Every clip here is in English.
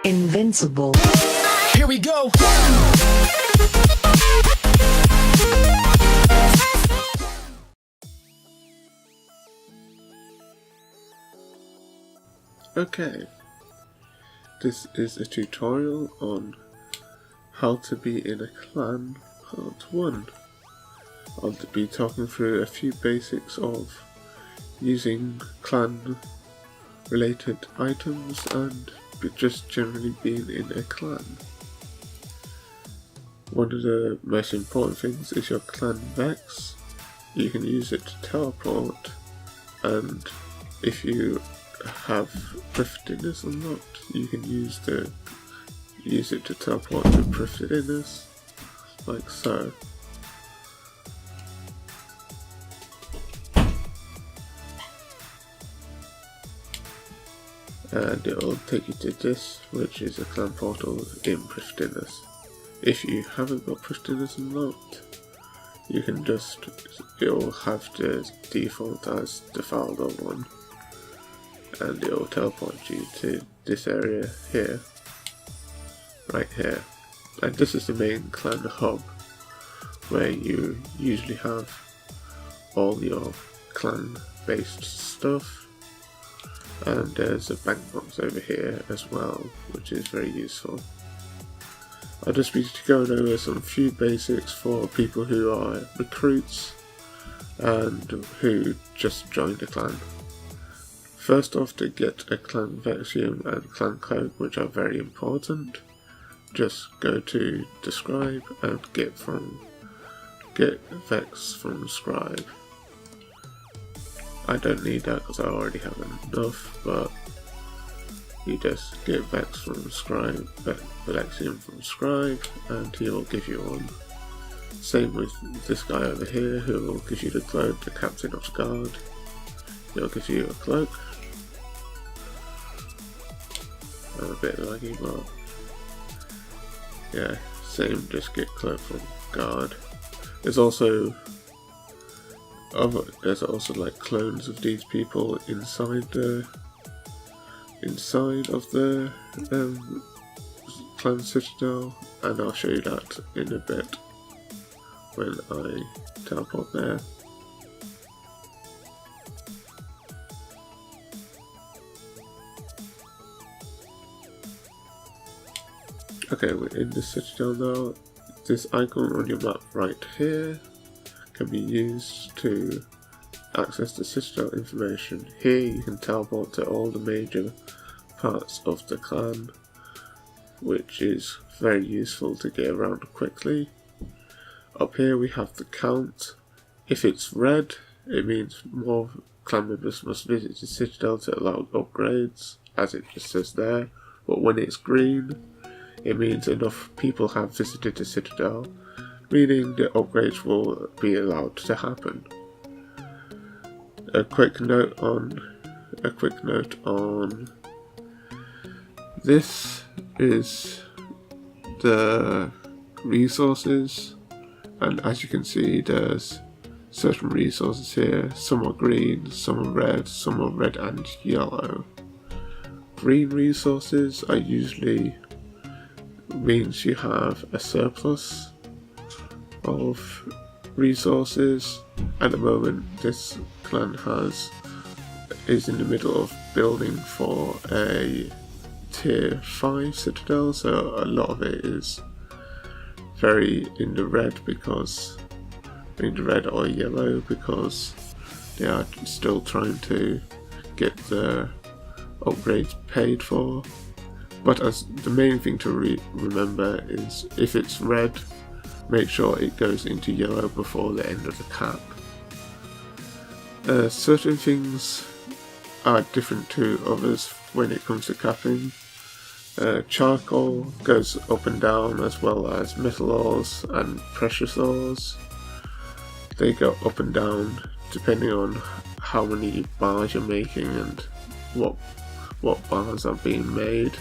Invincible. Here we go! Okay, this is a tutorial on how to be in a clan part 1. I'll be talking through a few basics of using clan related items and just generally being in a clan. One of the most important things is your clan Vex. You can use it to teleport, and if you have thriftiness unlocked, you can use it to teleport to thriftiness, like so. And it will take you to this, which is a clan portal in thriftiness. If you haven't got thriftiness unlocked, you can it will have the default as the Faldo one, and it will teleport you to this area here, right here. And this is the main clan hub, where you usually have all your clan based stuff. And there's a bank box over here as well, which is very useful. I'll just be going over some few basics for people who are recruits and who just joined a clan. First off, to get a clan Vexium and clan cloak, which are very important, just go to describe and get Vex from scribe. I don't need that because I already have enough, but you just get Vex from scribe, Vexium from scribe, and he will give you one. Same with this guy over here, who will give you the cloak, the captain of the guard. He'll give you a cloak. I'm a bit laggy, but yeah, same, just get cloak from guard. There's also like clones of these people inside of the clan citadel, and I'll show you that in a bit when I teleport there. Okay, we're in the citadel now. This icon on your map right here can be used to access the citadel information. Here you can teleport to all the major parts of the clan, which is very useful to get around quickly. Up here we have the count. If it's red, it means more clan members must visit the citadel to allow upgrades, as it just says there. But when it's green, it means enough people have visited the citadel, meaning the upgrades will be allowed to happen. A quick note on this is the resources, and as you can see, there's certain resources here. Some are green, some are red and yellow. Green resources are usually means you have a surplus of resources. At the moment, this clan is in the middle of building for a tier 5 citadel, so a lot of it is very in the red or yellow, because they are still trying to get the upgrades paid for. But as the main thing to remember is, if it's red, make sure it goes into yellow before the end of the cap. Certain things are different to others when it comes to capping. Charcoal goes up and down, as well as metal ores and precious ores. They go up and down depending on how many bars you're making and what bars are being made.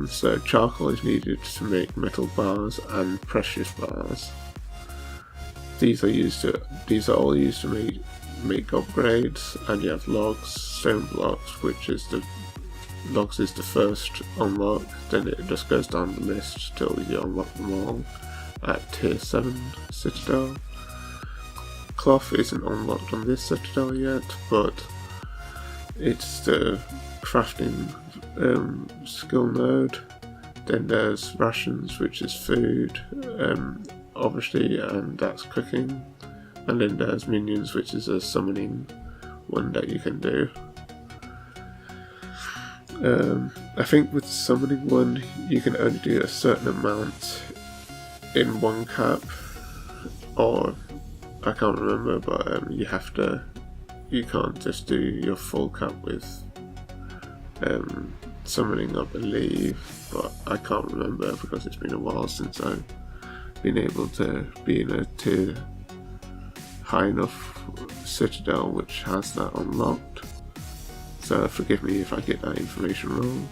So charcoal is needed to make metal bars and precious bars. These are all used to make upgrades, and you have logs, stone blocks, which is logs is the first unlock, then it just goes down the list till you unlock them all at tier 7 Citadel. Cloth isn't unlocked on this Citadel yet, but it's the crafting skill node. Then there's rations, which is food, obviously, and that's cooking. And then there's minions, which is a summoning one that you can do. I think with the summoning one, you can only do a certain amount in one cap, or I can't remember, but you can't just do your full cap with summoning, I believe, but I can't remember because it's been a while since I've been able to be in a tier high enough Citadel which has that unlocked. So forgive me if I get that information wrong.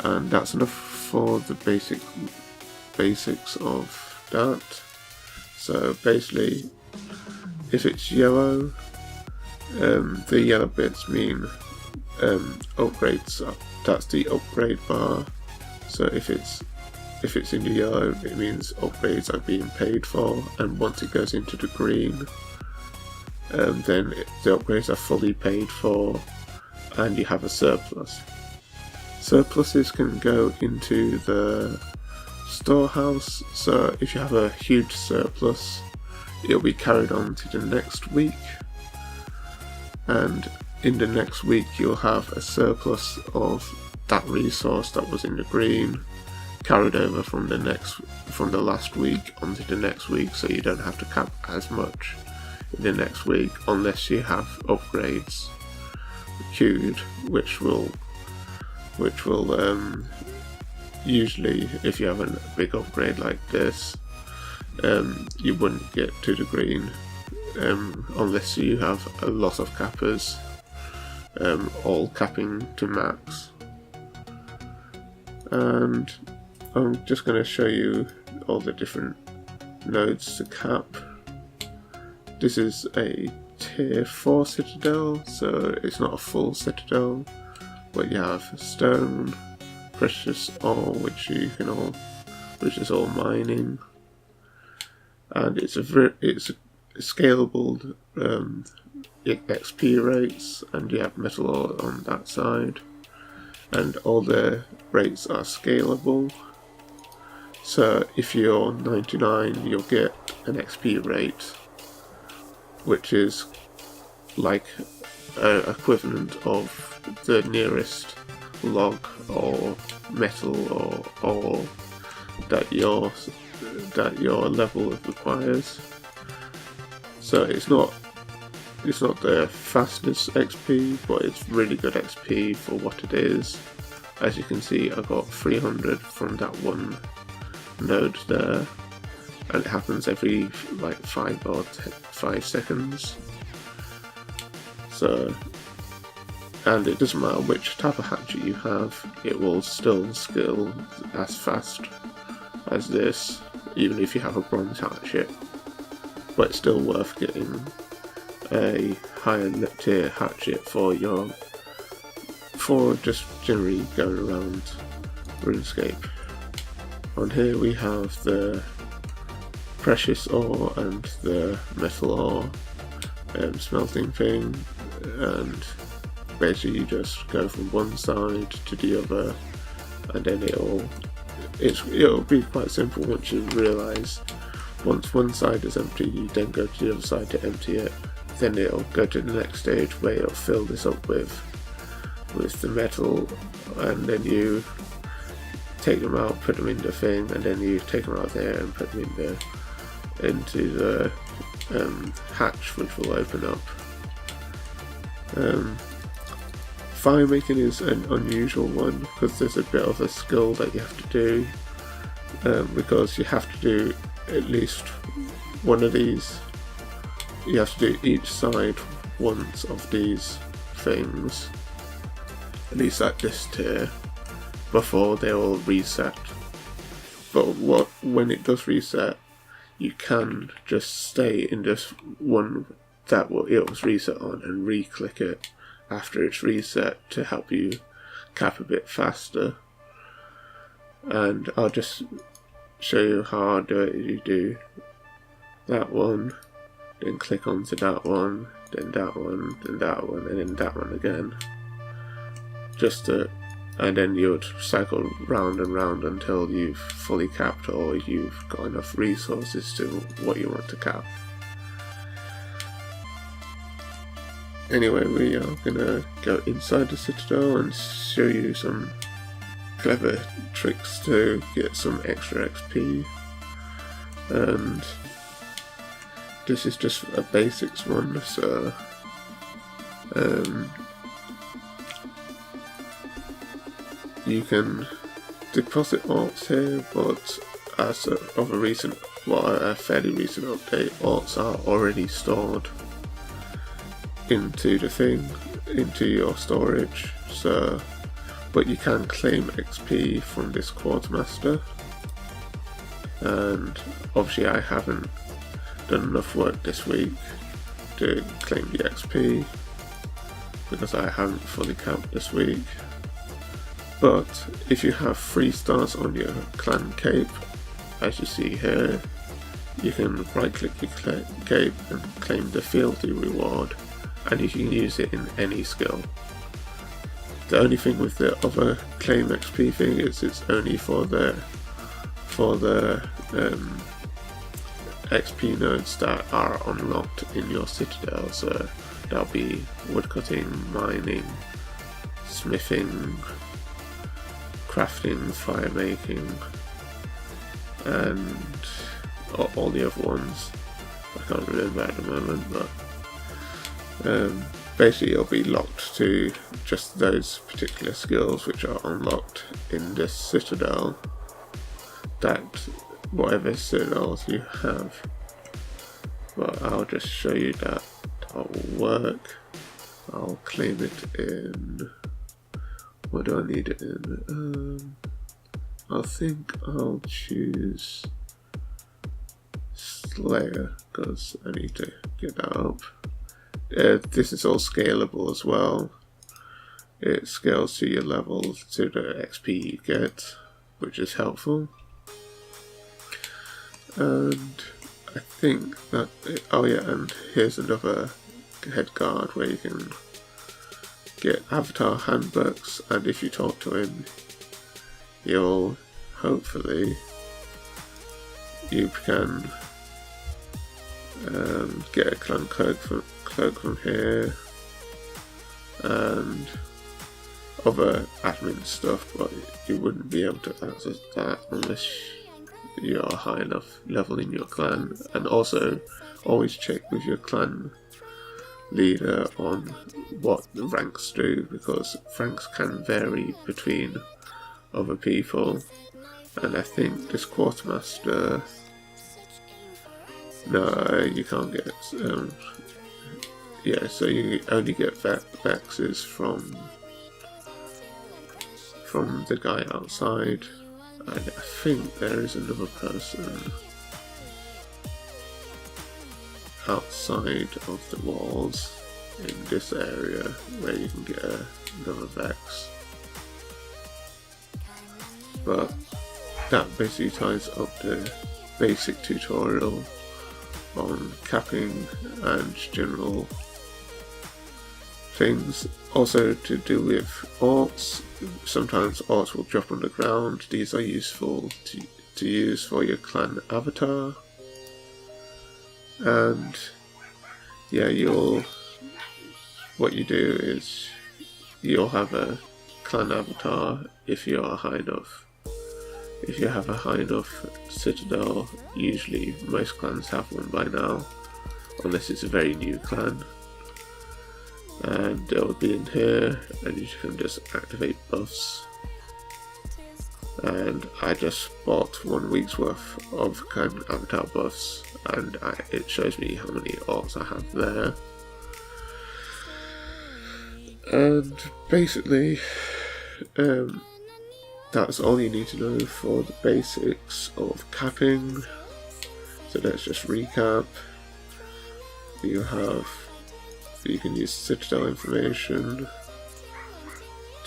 And that's enough for the basics of that. So basically, if it's yellow, the yellow bits mean upgrades. That's the upgrade bar. So if it's in the yellow, it means upgrades are being paid for, and once it goes into the green, then the upgrades are fully paid for, and you have a surplus. Surpluses can go into the storehouse, so if you have a huge surplus, it'll be carried on to the next week, and in the next week you'll have a surplus of that resource that was in the green carried over from the last week onto the next week, so you don't have to cap as much in the next week unless you have upgrades queued, which will usually, if you have a big upgrade like this, you wouldn't get to the green unless you have a lot of cappers all capping to max. And I'm just going to show you all the different nodes to cap. This is a tier 4 Citadel, so it's not a full Citadel, but you have stone, precious ore, which is all mining, and it's scalable XP rates, and you have metal ore on that side, and all the rates are scalable. So if you're 99, you'll get an XP rate which is like equivalent of the nearest log or metal or ore that your level requires. So it's not the fastest XP, but it's really good XP for what it is. As you can see, I got 300 from that one node there, and it happens every like 5 seconds. So, and it doesn't matter which type of hatchet you have, it will still skill as fast as this, even if you have a bronze hatchet. But it's still worth getting a higher tier hatchet for just generally going around RuneScape. On here we have the precious ore and the metal ore smelting thing, and basically you just go from one side to the other, and then it'll be quite simple once you realise once one side is empty, you then go to the other side to empty it. Then it'll go to the next stage where it'll fill this up with the metal, and then you take them out, put them in the thing, and then you take them out there and put them into the hatch, which will open up. Fire making is an unusual one because there's a bit of a skill that you have to do, because you have to do at least one of these. You have to do each side once of these things, at least at this tier, before they will reset. But when it does reset, you can just stay in this one that it was reset on and re-click it after it's reset to help you cap a bit faster. And I'll just show you how I'll do it. You do that one, then click onto that one, then that one, then that one, and then that one again. And then you would cycle round and round until you've fully capped, or you've got enough resources to what you want to cap. Anyway, we are gonna go inside the Citadel and show you some clever tricks to get some extra XP. And this is just a basics one, so you can deposit alts here, but as of a fairly recent update, alts are already stored into your storage. So, but you can claim XP from this Quartermaster, and obviously I haven't done enough work this week to claim the XP because I haven't fully capped this week. But if you have 3 stars on your clan cape, as you see here, you can right click your cape and claim the fealty reward, and you can use it in any skill. The only thing with the other claim XP thing is it's only for the XP nodes that are unlocked in your Citadel, so that'll be woodcutting, mining, smithing, crafting, fire making, and all the other ones I can't remember at the moment, but basically it'll be locked to just those particular skills which are unlocked in this Citadel, that whatever Citadels you have. But I'll just show you that will work. I'll claim it in, what do I need it in? I think I'll choose Slayer because I need to get that up. This is all scalable as well. It scales to your level, to the XP you get, which is helpful. And I think that, oh yeah, and here's another head guard where you can get avatar handbooks, and if you talk to him, you'll hopefully, you can get a clan cloak from here and other admin stuff, but you wouldn't be able to access that unless you are high enough level in your clan. And also always check with your clan leader on what the ranks do, because ranks can vary between other people. And I think this Quartermaster, no, you can't get yeah, so you only get vexes from the guy outside, and I think there is another person outside of the walls in this area where you can get another vex. But that basically ties up the basic tutorial on capping and general things. Also to do with alts, sometimes alts will drop on the ground. These are useful to use for your clan avatar. And yeah, what you do is you'll have a clan avatar if you are high enough. If you have a high enough Citadel, usually most clans have one by now, unless it's a very new clan. And they'll be in here, and you can just activate buffs. And I just bought 1 week's worth of clan avatar buffs, and it shows me how many alts I have there. And basically, that's all you need to know for the basics of capping. So let's just recap. You can use Citadel information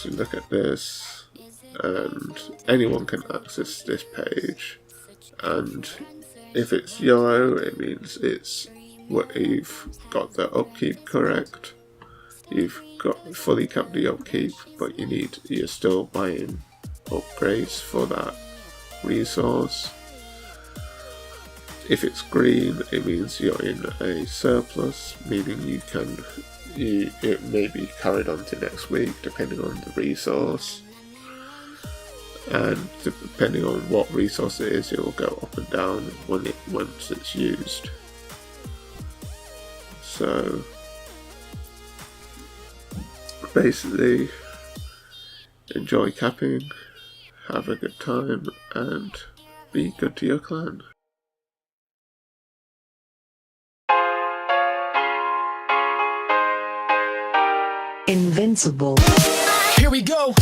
to look at this, and anyone can access this page. And if it's yellow, it means it's what you've got the upkeep correct. You've got fully capped the upkeep, but you're still buying upgrades for that resource. If it's green, it means you're in a surplus, meaning it may be carried on to next week depending on the resource, and depending on what resource it is, it will go up and down once it's used. So basically, enjoy capping, have a good time, and be good to your clan. Invincible. Here we go.